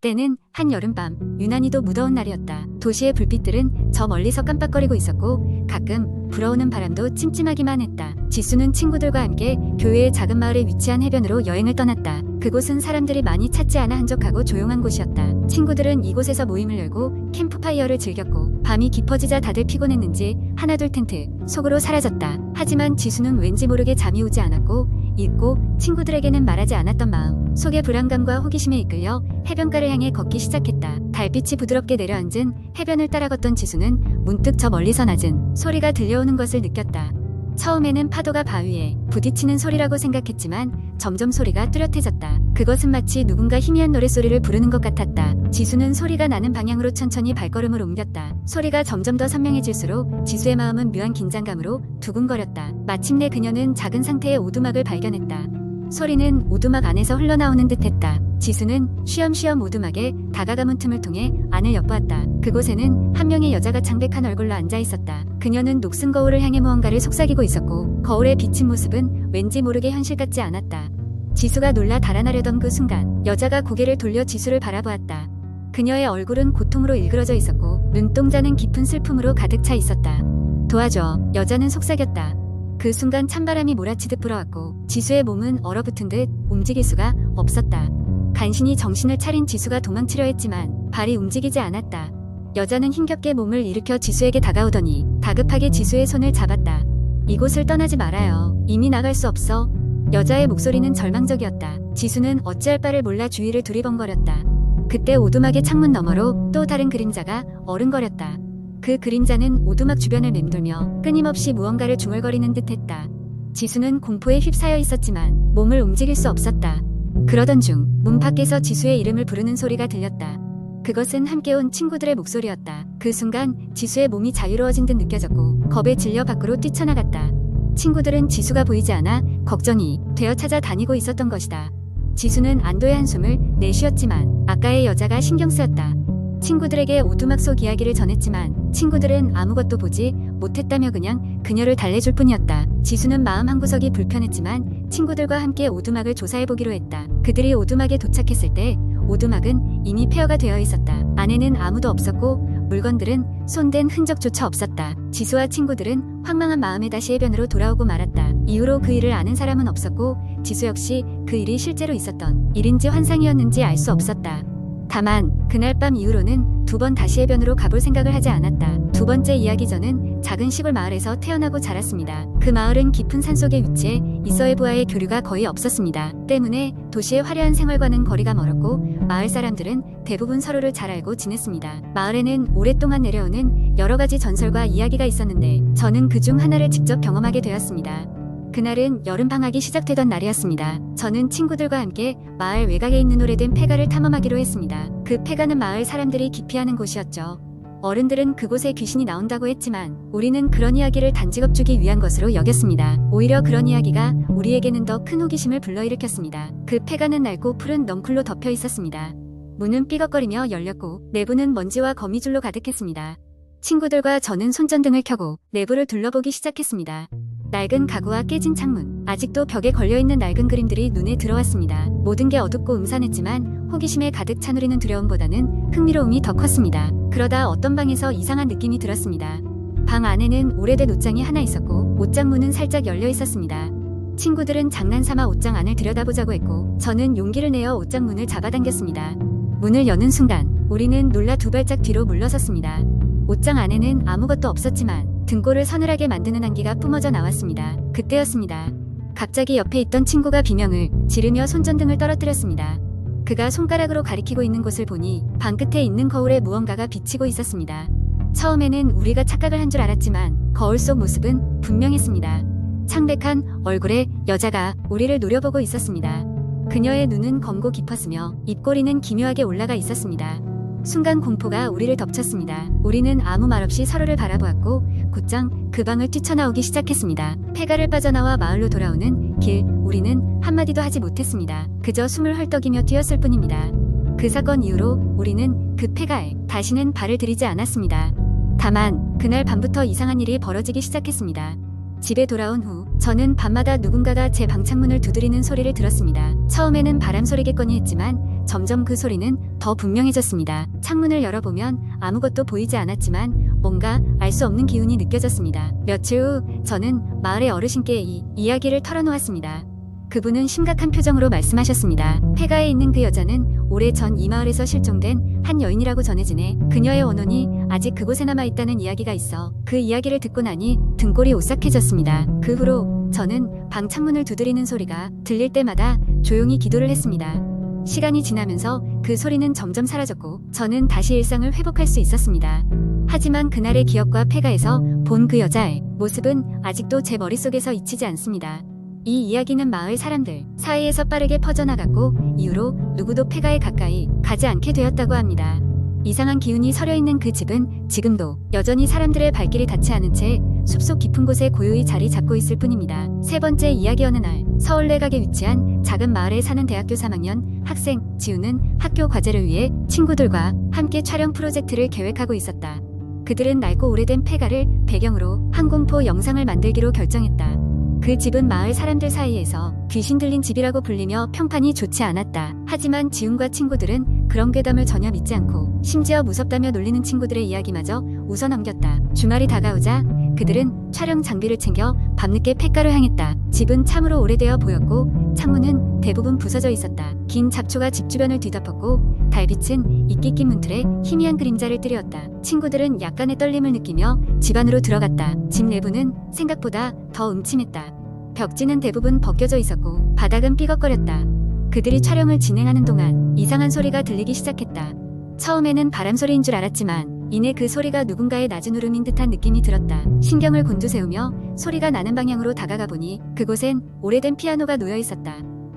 때는 한여름밤, 유난히도 무더운 날이었다. 도시의 불빛들은 저 멀리서 깜빡거리고 있었고 가끔 불어오는 바람도 찜찜하기만 했다. 지수는 친구들과 함께 교외의 작은 마을에 위치한 해변으로 여행을 떠났다. 그곳은 사람들이 많이 찾지 않아 한적하고 조용한 곳이었다. 친구들은 이곳에서 모임을 열고 캠프파이어를 즐겼고 밤이 깊어지자 다들 피곤했는지 하나둘 텐트 속으로 사라졌다. 하지만 지수는 왠지 모르게 잠이 오지 않았고 잊고 친구들에게는 말하지 않았던 마음 속의 불안감과 호기심에 이끌려 해변가를 향해 걷기 시작했다. 달빛이 부드럽게 내려앉은 해변을 따라 걷던 지수는 문득 저 멀리서 낮은 소리가 들려오는 것을 느꼈다. 처음에는 파도가 바위에 부딪히는 소리라고 생각했지만 점점 소리가 뚜렷해졌다. 그것은 마치 누군가 희미한 노랫소리를 부르는 것 같았다. 지수는 소리가 나는 방향으로 천천히 발걸음을 옮겼다. 소리가 점점 더 선명해질수록 지수의 마음은 묘한 긴장감으로 두근거렸다. 마침내 그녀는 작은 상태의 오두막을 발견했다. 소리는 오두막 안에서 흘러나오는 듯했다. 지수는 쉬엄쉬엄 오두막에 다가가문 틈을 통해 안을 엿보았다. 그곳에는 한 명의 여자가 창백한 얼굴로 앉아있었다. 그녀는 녹슨 거울을 향해 무언가를 속삭이고 있었고 거울에 비친 모습은 왠지 모르게 현실 같지 않았다. 지수가 놀라 달아나려던 그 순간 여자가 고개를 돌려 지수를 바라보았다. 그녀의 얼굴은 고통으로 일그러져 있었고 눈동자는 깊은 슬픔으로 가득 차 있었다. 도와줘, 여자는 속삭였다. 그 순간 찬바람이 몰아치듯 불어왔고 지수의 몸은 얼어붙은 듯 움직일 수가 없었다. 간신히 정신을 차린 지수가 도망치려 했지만 발이 움직이지 않았다. 여자는 힘겹게 몸을 일으켜 지수에게 다가오더니 다급하게 지수의 손을 잡았다. 이곳을 떠나지 말아요. 이미 나갈 수 없어. 여자의 목소리는 절망적이었다. 지수는 어찌할 바를 몰라 주위를 두리번거렸다. 그때 오두막의 창문 너머로 또 다른 그림자가 어른거렸다. 그 그림자는 오두막 주변을 맴돌며 끊임없이 무언가를 중얼거리는 듯했다. 지수는 공포에 휩싸여 있었지만 몸을 움직일 수 없었다. 그러던 중 문 밖에서 지수의 이름을 부르는 소리가 들렸다. 그것은 함께 온 친구들의 목소리였다. 그 순간 지수의 몸이 자유로워진 듯 느껴졌고 겁에 질려 밖으로 뛰쳐나갔다. 친구들은 지수가 보이지 않아 걱정이 되어 찾아다니고 있었던 것이다. 지수는 안도의 한숨을 내쉬었지만 아까의 여자가 신경 쓰였다. 친구들에게 오두막 속 이야기를 전했지만 친구들은 아무것도 보지 못했다며 그냥 그녀를 달래줄 뿐이었다. 지수는 마음 한구석이 불편했지만 친구들과 함께 오두막을 조사해보기로 했다. 그들이 오두막에 도착했을 때 오두막은 이미 폐허가 되어 있었다. 안에는 아무도 없었고 물건들은 손댄 흔적조차 없었다. 지수와 친구들은 황망한 마음에 다시 해변으로 돌아오고 말았다. 이후로 그 일을 아는 사람은 없었고 지수 역시 그 일이 실제로 있었던 일인지 환상이었는지 알 수 없었다. 다만 그날 밤 이후로는 두 번 다시 해변으로 가볼 생각을 하지 않았다. 두 번째 이야기 전은 작은 시골 마을에서 태어나고 자랐습니다. 그 마을은 깊은 산속에 위치해 이서해부와의 교류가 거의 없었습니다. 때문에 도시의 화려한 생활과는 거리가 멀었고 마을 사람들은 대부분 서로를 잘 알고 지냈습니다. 마을에는 오랫동안 내려오는 여러 가지 전설과 이야기가 있었는데 저는 그중 하나를 직접 경험하게 되었습니다. 그날은 여름방학이 시작되던 날이었습니다. 저는 친구들과 함께 마을 외곽에 있는 오래된 폐가를 탐험하기로 했습니다. 그 폐가는 마을 사람들이 기피하는 곳이었죠. 어른들은 그곳에 귀신이 나온다고 했지만 우리는 그런 이야기를 단지 겁주기 위한 것으로 여겼습니다. 오히려 그런 이야기가 우리에게는 더 큰 호기심을 불러일으켰습니다. 그 폐가는 낡고 푸른 넝쿨로 덮여 있었습니다. 문은 삐걱거리며 열렸고 내부는 먼지와 거미줄로 가득했습니다. 친구들과 저는 손전등을 켜고 내부를 둘러보기 시작했습니다. 낡은 가구와 깨진 창문, 아직도 벽에 걸려있는 낡은 그림들이 눈에 들어왔습니다. 모든 게 어둡고 음산했지만 호기심에 가득 찬 우리는 두려움보다는 흥미로움이 더 컸습니다. 그러다 어떤 방에서 이상한 느낌이 들었습니다. 방 안에는 오래된 옷장이 하나 있었고 옷장 문은 살짝 열려 있었습니다. 친구들은 장난삼아 옷장 안을 들여다보자고 했고 저는 용기를 내어 옷장 문을 잡아당겼습니다. 문을 여는 순간 우리는 놀라 두 발짝 뒤로 물러섰습니다. 옷장 안에는 아무것도 없었지만 등골을 서늘하게 만드는 한기가 뿜어져 나왔습니다. 그때였습니다. 갑자기 옆에 있던 친구가 비명을 지르며 손전등을 떨어뜨렸습니다. 그가 손가락으로 가리키고 있는 곳을 보니 방 끝에 있는 거울에 무언가가 비치고 있었습니다. 처음에는 우리가 착각을 한 줄 알았지만 거울 속 모습은 분명했습니다. 창백한 얼굴의 여자가 우리를 노려보고 있었습니다. 그녀의 눈은 검고 깊었으며 입꼬리는 기묘하게 올라가 있었습니다. 순간 공포가 우리를 덮쳤습니다. 우리는 아무 말 없이 서로를 바라보았고 곧장 그 방을 뛰쳐나오기 시작했습니다. 폐가를 빠져나와 마을로 돌아오는 길 우리는 한마디도 하지 못했습니다. 그저 숨을 헐떡이며 뛰었을 뿐입니다. 그 사건 이후로 우리는 그 폐가에 다시는 발을 들이지 않았습니다. 다만 그날 밤부터 이상한 일이 벌어지기 시작했습니다. 집에 돌아온 후 저는 밤마다 누군가가 제 방창문을 두드리는 소리를 들었습니다. 처음에는 바람 소리겠거니 했지만 점점 그 소리는 더 분명해졌습니다. 창문을 열어보면 아무것도 보이지 않았지만 뭔가 알 수 없는 기운이 느껴졌습니다. 며칠 후 저는 마을의 어르신께 이 이야기를 털어놓았습니다. 그분은 심각한 표정으로 말씀하셨습니다. 폐가에 있는 그 여자는 오래전 이 마을에서 실종된 한 여인이라고 전해지네. 그녀의 원혼이 아직 그곳에 남아있다는 이야기가 있어. 그 이야기를 듣고 나니 등골이 오싹해졌습니다. 그 후로 저는 방 창문을 두드리는 소리가 들릴 때마다 조용히 기도를 했습니다. 시간이 지나면서 그 소리는 점점 사라졌고 저는 다시 일상을 회복할 수 있었습니다. 하지만 그날의 기억과 폐가에서 본 그 여자의 모습은 아직도 제 머릿속에서 잊히지 않습니다. 이 이야기는 마을 사람들 사이에서 빠르게 퍼져나갔고 이후로 누구도 폐가에 가까이 가지 않게 되었다고 합니다. 이상한 기운이 서려있는 그 집은 지금도 여전히 사람들의 발길이 닿지 않은 채 숲속 깊은 곳에 고요히 자리 잡고 있을 뿐입니다. 세 번째 이야기. 어느 날 서울 내각에 위치한 작은 마을에 사는 대학교 3학년 학생 지우는 학교 과제를 위해 친구들과 함께 촬영 프로젝트를 계획하고 있었다. 그들은 낡고 오래된 폐가를 배경으로 한 공포 영상을 만들기로 결정했다. 그 집은 마을 사람들 사이에서 귀신 들린 집이라고 불리며 평판이 좋지 않았다. 하지만 지훈과 친구들은 그런 괴담을 전혀 믿지 않고 심지어 무섭다며 놀리는 친구들의 이야기마저 웃어 넘겼다. 주말이 다가오자 그들은 촬영 장비를 챙겨 밤늦게 폐가를 향했다. 집은 참으로 오래되어 보였고 창문은 대부분 부서져 있었다. 긴 잡초가 집 주변을 뒤덮었고 달빛은 이끼 낀 문틀에 희미한 그림자를 띠려었다. 친구들은 약간의 떨림을 느끼며 집 안으로 들어갔다. 집 내부는 생각보다 더 음침했다. 벽지는 대부분 벗겨져 있었고 바닥은 삐걱거렸다. 그들이 촬영을 진행하는 동안 이상한 소리가 들리기 시작했다. 처음에는 바람 소리인 줄 알았지만 이내 그 소리가 누군가의 낮은 울음인 듯한 느낌이 들었다. 신경을 곤두세우며 소리가 나는 방향으로 다가가 보니 그곳엔 오래된 피아노가 놓여 있었다.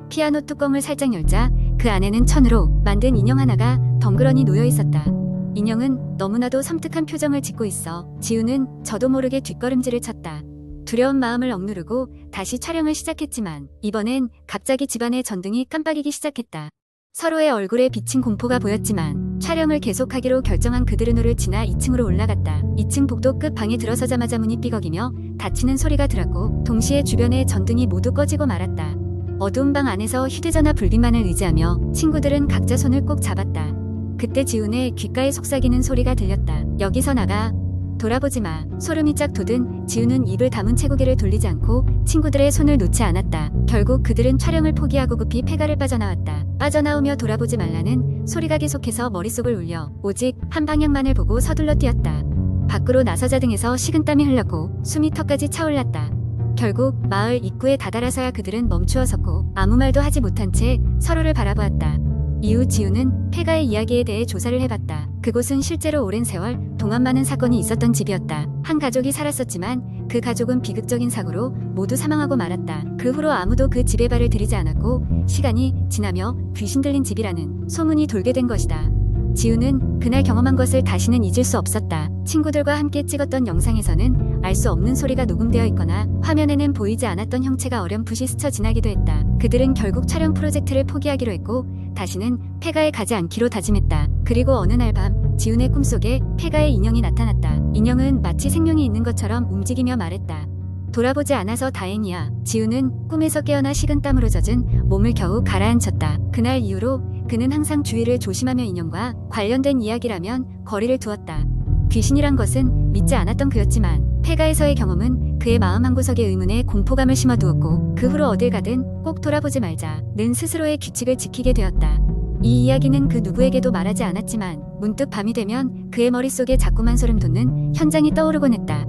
피아노 뚜껑을 살짝 열자 그 안에는 천으로 만든 인형 하나가 덩그러니 놓여 있었다. 인형은 너무나도 섬뜩한 표정을 짓고 있어 지우는 저도 모르게 뒷걸음질을 쳤다. 두려운 마음을 억누르고 다시 촬영을 시작했지만 이번엔 갑자기 집안의 전등이 깜빡이기 시작했다. 서로의 얼굴에 비친 공포가 보였지만 촬영을 계속하기로 결정한 그들은 홀을 지나 2층으로 올라갔다. 2층 복도 끝 방에 들어서자마자 문이 삐걱이며 닫히는 소리가 들었고 동시에 주변의 전등이 모두 꺼지고 말았다. 어두운 방 안에서 휴대전화 불빛만을 의지하며 친구들은 각자 손을 꼭 잡았다. 그때 지훈의 귓가에 속삭이는 소리가 들렸다. 여기서 나가. 돌아보지 마. 소름이 쫙 돋은 지훈은 입을 다문 채 고개를 돌리지 않고 친구들의 손을 놓지 않았다. 결국 그들은 촬영을 포기하고 급히 폐가를 빠져나왔다. 빠져나오며 돌아보지 말라는 소리가 계속해서 머릿속을 울려 오직 한 방향만을 보고 서둘러 뛰었다. 밖으로 나서자 등에서 식은땀이 흘렀고 숨이 턱까지 차올랐다. 결국 마을 입구에 다다라서야 그들은 멈추어 섰고 아무 말도 하지 못한 채 서로를 바라보았다. 이후 지우는 폐가의 이야기에 대해 조사를 해봤다. 그곳은 실제로 오랜 세월 동안 많은 사건이 있었던 집이었다. 한 가족이 살았었지만 그 가족은 비극적인 사고로 모두 사망하고 말았다. 그 후로 아무도 그 집에 발을 들이지 않았고 시간이 지나며 귀신 들린 집이라는 소문이 돌게 된 것이다. 지우는 그날 경험한 것을 다시는 잊을 수 없었다. 친구들과 함께 찍었던 영상에서는 알 수 없는 소리가 녹음되어 있거나 화면에는 보이지 않았던 형체가 어렴풋이 스쳐 지나기도 했다. 그들은 결국 촬영 프로젝트를 포기하기로 했고 다시는 폐가에 가지 않기로 다짐했다. 그리고 어느 날 밤 지훈의 꿈속에 폐가의 인형이 나타났다. 인형은 마치 생명이 있는 것처럼 움직이며 말했다. 돌아보지 않아서 다행이야. 지훈은 꿈에서 깨어나 식은땀으로 젖은 몸을 겨우 가라앉혔다. 그날 이후로 그는 항상 주위를 조심하며 인형과 관련된 이야기라면 거리를 두었다. 귀신이란 것은 믿지 않았던 그였지만 폐가에서의 경험은 그의 마음 한구석에 의문의 공포감을 심어두었고 그 후로 어딜 가든 꼭 돌아보지 말자는 스스로의 규칙을 지키게 되었다. 이 이야기는 그 누구에게도 말하지 않았지만 문득 밤이 되면 그의 머릿속에 자꾸만 소름 돋는 현장이 떠오르곤 했다.